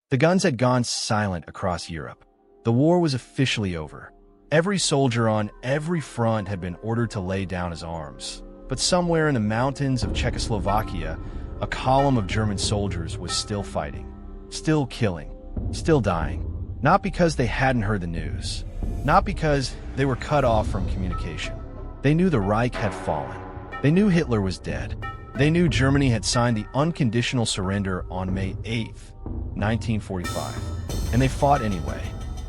The guns had gone silent across Europe. The war was officially over. Every soldier on every front had been ordered to lay down his arms. But somewhere in the mountains of Czechoslovakia, a column of German soldiers was still fighting, still killing, still dying. Not because they hadn't heard the news, not because they were cut off from communication. They knew the Reich had fallen. They knew Hitler was dead. They knew Germany had signed the unconditional surrender on May 8th, 1945. And they fought anyway.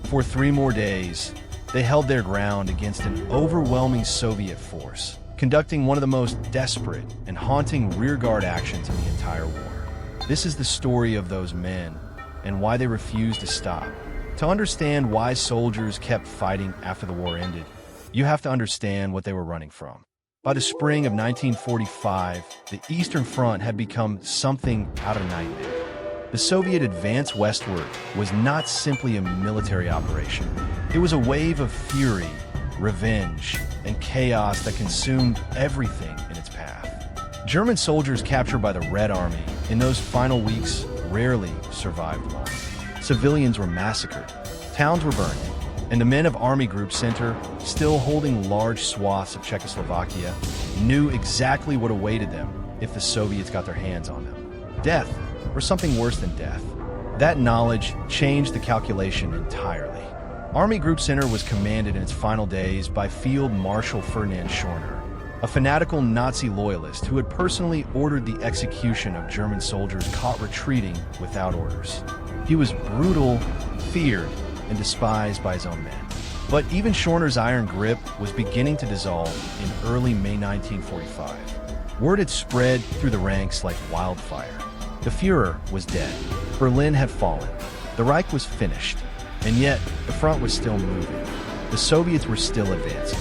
For 3 more days, they held their ground against an overwhelming Soviet force, conducting one of the most desperate and haunting rearguard actions in the entire war. This is the story of those men and why they refused to stop. To understand why soldiers kept fighting after the war ended, you have to understand what they were running from. By the spring of 1945, the Eastern Front had become something out of a nightmare. The Soviet advance westward was not simply a military operation. It was a wave of fury, revenge, and chaos that consumed everything in its path. German soldiers captured by the Red Army in those final weeks rarely survived long. Civilians were massacred, towns were burned, and the men of Army Group Center, still holding large swaths of Czechoslovakia, knew exactly what awaited them if the Soviets got their hands on them. Death, or something worse than death. That knowledge changed the calculation entirely. Army Group Center was commanded in its final days by Field Marshal Ferdinand Schörner, a fanatical Nazi loyalist who had personally ordered the execution of German soldiers caught retreating without orders. He was brutal, feared, and despised by his own men. But even Schörner's iron grip was beginning to dissolve in early May 1945. Word had spread through the ranks like wildfire. The Führer was dead. Berlin had fallen. The Reich was finished. And yet, the front was still moving. The Soviets were still advancing.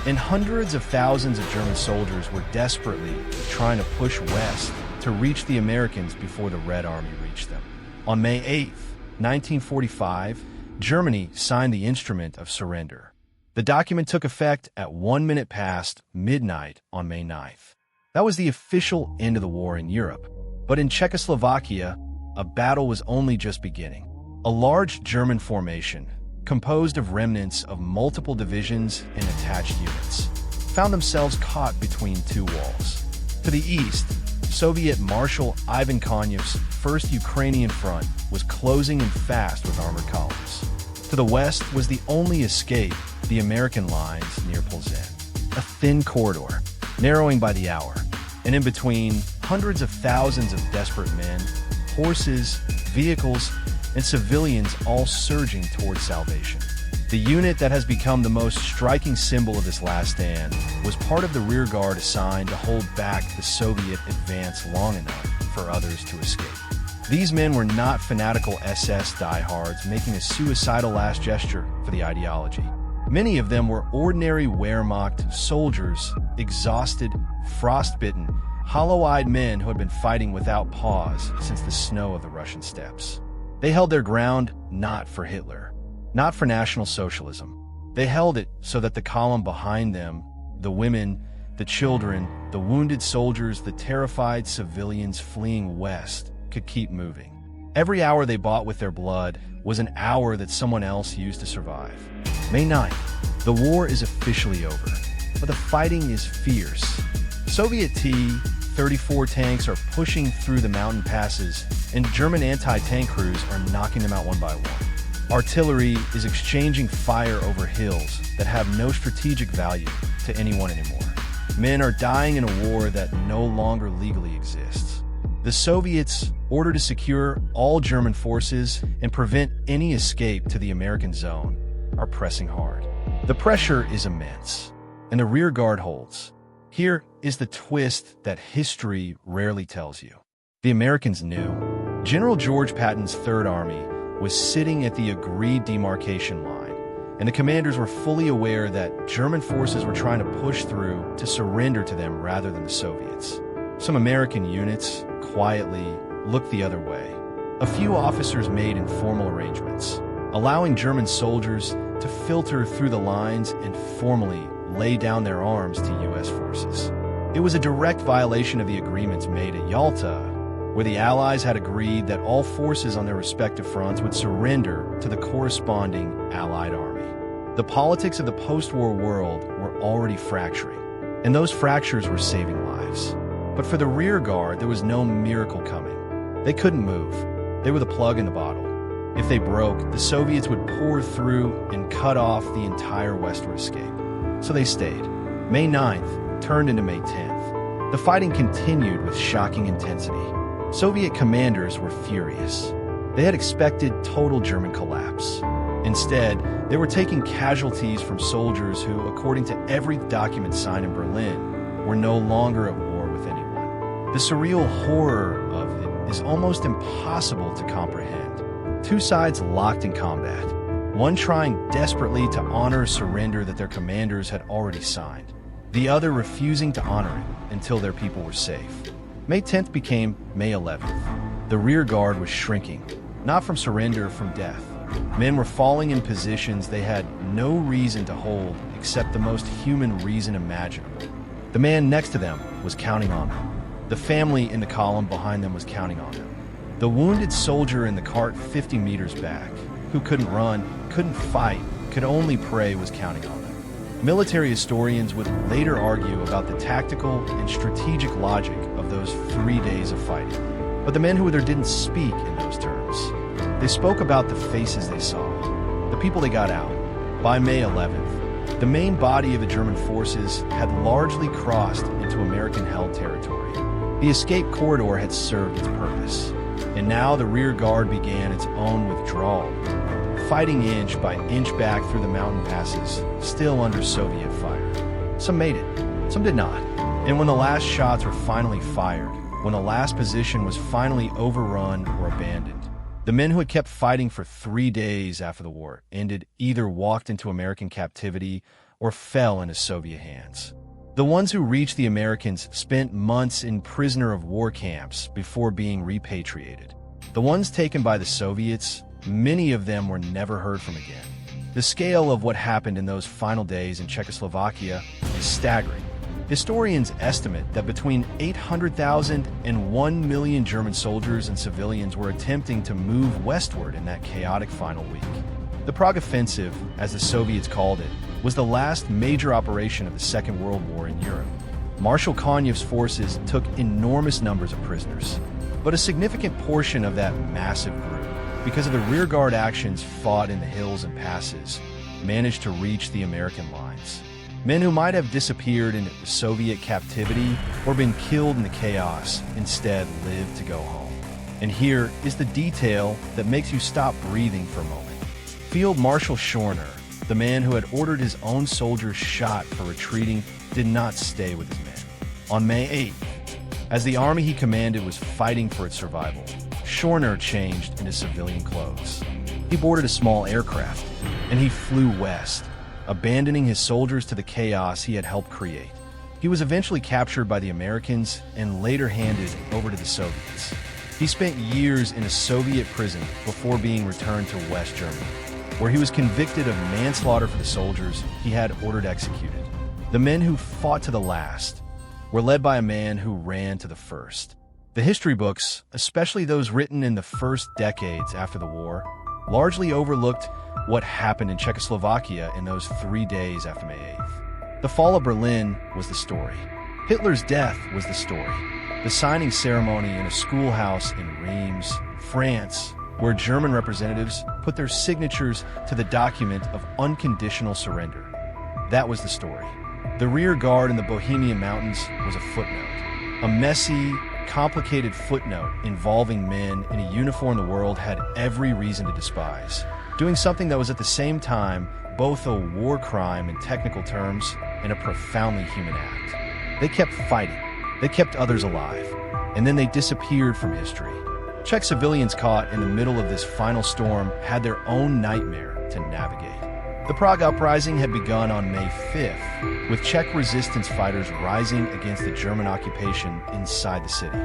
And hundreds of thousands of German soldiers were desperately trying to push west to reach the Americans before the Red Army reached them. On May 8th, 1945, Germany signed the Instrument of Surrender. The document took effect at 1 minute past midnight on May 9th. That was the official end of the war in Europe. But in Czechoslovakia, a battle was only just beginning. A large German formation, composed of remnants of multiple divisions and attached units, found themselves caught between 2 walls. To the east, Soviet Marshal Ivan Konev's 1st Ukrainian Front was closing in fast with armored columns. To the west was the only escape, the American lines near Plzeň, a thin corridor, narrowing by the hour, and in between, hundreds of thousands of desperate men, horses, vehicles, and civilians all surging towards salvation. The unit that has become the most striking symbol of this last stand was part of the rearguard assigned to hold back the Soviet advance long enough for others to escape. These men were not fanatical SS diehards making a suicidal last gesture for the ideology. Many of them were ordinary Wehrmacht soldiers, exhausted, frostbitten, hollow-eyed men who had been fighting without pause since the snow of the Russian steppes. They held their ground not for Hitler, not for National Socialism. They held it so that the column behind them, the women, the children, the wounded soldiers, the terrified civilians fleeing west, could keep moving. Every hour they bought with their blood was an hour that someone else used to survive. May 9th, the war is officially over, but the fighting is fierce. Soviet T-34 tanks are pushing through the mountain passes, and German anti-tank crews are knocking them out one by one. Artillery is exchanging fire over hills that have no strategic value to anyone anymore. Men are dying in a war that no longer legally exists. The Soviets, ordered to secure all German forces and prevent any escape to the American zone, are pressing hard. The pressure is immense, and the rearguard holds. Here is the twist that history rarely tells you. The Americans knew. General George Patton's Third Army was sitting at the agreed demarcation line, and the commanders were fully aware that German forces were trying to push through to surrender to them rather than the Soviets. Some American units quietly looked the other way. A few officers made informal arrangements, allowing German soldiers to filter through the lines and formally lay down their arms to U.S. forces. It was a direct violation of the agreements made at Yalta, where the Allies had agreed that all forces on their respective fronts would surrender to the corresponding Allied army. The politics of the post-war world were already fracturing, and those fractures were saving lives. But for the rearguard, there was no miracle coming. They couldn't move. They were the plug in the bottle. If they broke, the Soviets would pour through and cut off the entire westward escape. So they stayed. May 9th turned into May 10th. The fighting continued with shocking intensity. Soviet commanders were furious. They had expected total German collapse. Instead, they were taking casualties from soldiers who, according to every document signed in Berlin, were no longer at war with anyone. The surreal horror of it is almost impossible to comprehend. Two sides locked in combat, one trying desperately to honor a surrender that their commanders had already signed, the other refusing to honor it until their people were safe. May 10th became May 11th. The rearguard was shrinking, not from surrender, from death. Men were falling in positions they had no reason to hold except the most human reason imaginable. The man next to them was counting on them. The family in the column behind them was counting on them. The wounded soldier in the cart 50 meters back, who couldn't run, couldn't fight, could only pray, was counting on them. Military historians would later argue about the tactical and strategic logic of those 3 days of fighting. But the men who were there didn't speak in those terms. They spoke about the faces they saw, the people they got out. By May 11th, the main body of the German forces had largely crossed into American-held territory. The escape corridor had served its purpose. And now the rearguard began its own withdrawal, fighting inch by inch back through the mountain passes, still under Soviet fire. Some made it, some did not. And when the last shots were finally fired, when the last position was finally overrun or abandoned, the men who had kept fighting for 3 days after the war ended either walked into American captivity or fell into Soviet hands. The ones who reached the Americans spent months in prisoner of war camps before being repatriated. The ones taken by the Soviets, many of them were never heard from again. The scale of what happened in those final days in Czechoslovakia is staggering. Historians estimate that between 800,000 and 1 million German soldiers and civilians were attempting to move westward in that chaotic final week. The Prague Offensive, as the Soviets called it, was the last major operation of the Second World War in Europe. Marshal Konev's forces took enormous numbers of prisoners, but a significant portion of that massive group, because of the rearguard actions fought in the hills and passes, managed to reach the American lines. Men who might have disappeared into Soviet captivity or been killed in the chaos instead lived to go home. And here is the detail that makes you stop breathing for a moment. Field Marshal Schörner, the man who had ordered his own soldiers shot for retreating, did not stay with his men. On May 8th, as the army he commanded was fighting for its survival, Schörner changed into civilian clothes. He boarded a small aircraft, and he flew west, abandoning his soldiers to the chaos he had helped create. He was eventually captured by the Americans and later handed over to the Soviets. He spent years in a Soviet prison before being returned to West Germany, where he was convicted of manslaughter for the soldiers he had ordered executed. The men who fought to the last were led by a man who ran to the first. The history books, especially those written in the first decades after the war, largely overlooked what happened in Czechoslovakia in those 3 days after May 8th. The fall of Berlin was the story. Hitler's death was the story. The signing ceremony in a schoolhouse in Reims, France, where German representatives put their signatures to the document of unconditional surrender. That was the story. The rearguard in the Bohemian mountains was a footnote. A messy, complicated footnote involving men in a uniform the world had every reason to despise, doing something that was at the same time both a war crime in technical terms and a profoundly human act. They kept fighting. They kept others alive. And then they disappeared from history. Czech civilians caught in the middle of this final storm had their own nightmare to navigate. The Prague Uprising had begun on May 5th, with Czech resistance fighters rising against the German occupation inside the city.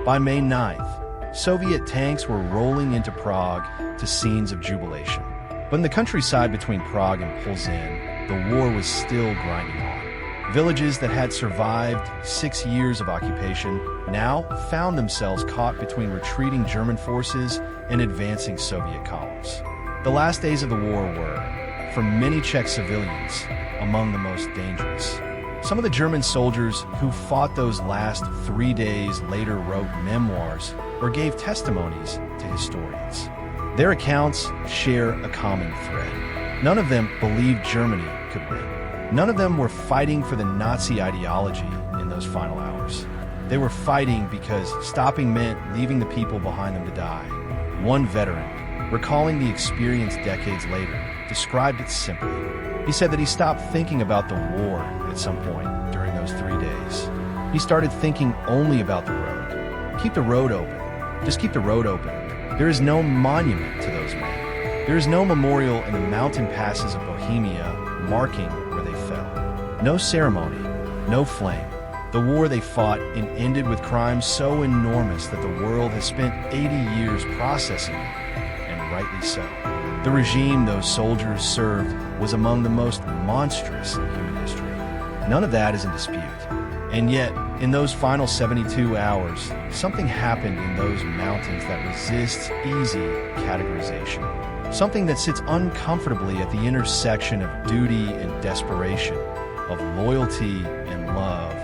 By May 9th, Soviet tanks were rolling into Prague to scenes of jubilation. But in the countryside between Prague and Plzeň, the war was still grinding on. Villages that had survived 6 years of occupation now found themselves caught between retreating German forces and advancing Soviet columns. The last days of the war were, for many Czech civilians, among the most dangerous. Some of the German soldiers who fought those last 3 days later wrote memoirs or gave testimonies to historians. Their accounts share a common thread. None of them believed Germany could win. None of them were fighting for the Nazi ideology in those final hours. They were fighting because stopping meant leaving the people behind them to die. One veteran, recalling the experience decades later, described it simply. He said that he stopped thinking about the war at some point during those 3 days. He started thinking only about the road. Keep the road open. Just keep the road open. There is no monument to those men. There is no memorial in the mountain passes of Bohemia marking where they fell. No ceremony, no flame. The war they fought and ended with crimes so enormous that the world has spent 80 years processing it, and rightly so. The regime those soldiers served was among the most monstrous in human history. None of that is in dispute. And yet, in those final 72 hours, something happened in those mountains that resists easy categorization. Something that sits uncomfortably at the intersection of duty and desperation, of loyalty and love,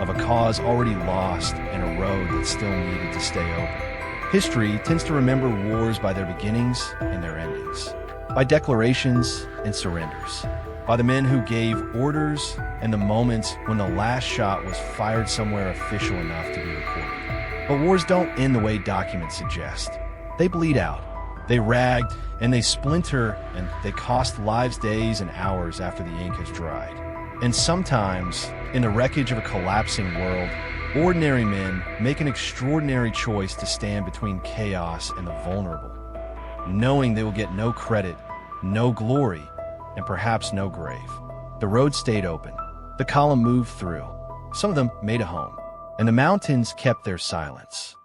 of a cause already lost and a road that still needed to stay open. History tends to remember wars by their beginnings and their endings, by declarations and surrenders, by the men who gave orders and the moments when the last shot was fired somewhere official enough to be recorded. But wars don't end the way documents suggest. They bleed out. They rag and they splinter and they cost lives days and hours after the ink has dried. And sometimes, in the wreckage of a collapsing world, ordinary men make an extraordinary choice to stand between chaos and the vulnerable, knowing they will get no credit, no glory, and perhaps no grave. The road stayed open. The column moved through. Some of them made a home, and the mountains kept their silence.